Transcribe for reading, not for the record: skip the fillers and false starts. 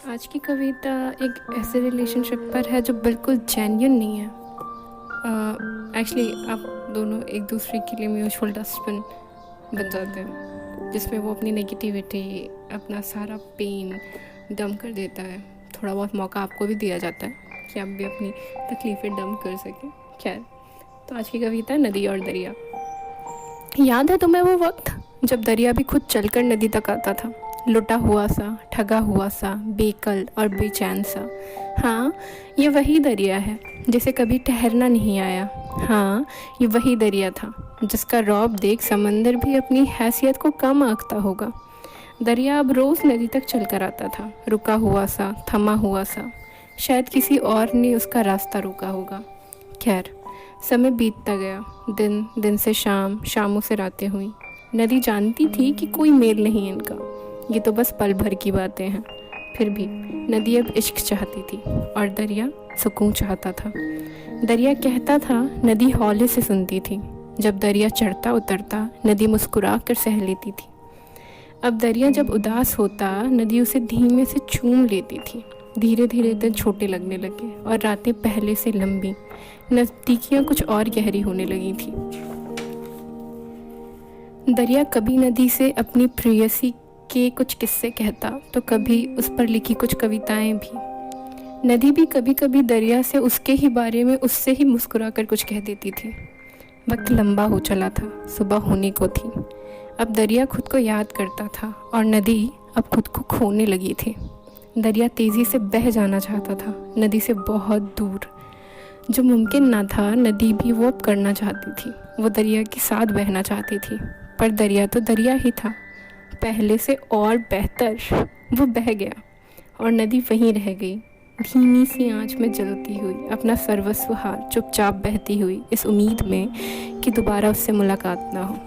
आज की कविता एक ऐसे रिलेशनशिप पर है जो बिल्कुल जेन्युइन नहीं है। एक्चुअली आप दोनों एक दूसरे के लिए म्यूचुअल डस्टबिन बन जाते हैं, जिसमें वो अपनी नेगेटिविटी, अपना सारा पेन डंप कर देता है। थोड़ा बहुत मौका आपको भी दिया जाता है कि आप भी अपनी तकलीफ़ें डंप कर सकें। खैर, तो आज की कविता है नदी और दरिया। याद है तुम्हें वो वक्त जब दरिया भी खुद चलकर नदी तक आता था, लुटा हुआ सा, ठगा हुआ सा, बेकल और बेचैन सा। हाँ, ये वही दरिया है जिसे कभी ठहरना नहीं आया। हाँ, ये वही दरिया था जिसका रौब देख समंदर भी अपनी हैसियत को कम आंकता होगा। दरिया अब रोज़ नदी तक चल कर आता था, रुका हुआ सा, थमा हुआ सा। शायद किसी और ने उसका रास्ता रोका होगा। खैर, समय बीतता गया, दिन दिन से शाम, शामों से रातें हुई। नदी जानती थी कि कोई मेल नहीं इनका, ये तो बस पल भर की बातें हैं। फिर भी नदी अब इश्क चाहती थी और दरिया सुकून चाहता था। दरिया कहता था, नदी हौले से सुनती थी। जब दरिया चढ़ता उतरता, नदी मुस्कुरा कर सह लेती थी। अब दरिया जब उदास होता, नदी उसे धीमे से चूम लेती थी। धीरे धीरे दिन छोटे लगने लगे और रातें पहले से लंबी, नज़दीकियाँ कुछ और गहरी होने लगी थी। दरिया कभी नदी से अपनी प्रेयसी के कुछ किस्से कहता, तो कभी उस पर लिखी कुछ कविताएं भी। नदी भी कभी कभी दरिया से उसके ही बारे में उससे ही मुस्कुरा कर कुछ कह देती थी। वक्त लंबा हो चला था, सुबह होने को थी। अब दरिया खुद को याद करता था और नदी अब खुद को खोने लगी थी। दरिया तेज़ी से बह जाना चाहता था, नदी से बहुत दूर। जो मुमकिन ना था, नदी भी वो अब करना चाहती थी। वो दरिया के साथ बहना चाहती थी, पर दरिया तो दरिया ही था, पहले से और बेहतर। वो बह गया और नदी वहीं रह गई, धीमी सी आंच में जलती हुई, अपना सर्वस्व हार चुपचाप बहती हुई, इस उम्मीद में कि दोबारा उससे मुलाकात ना हो।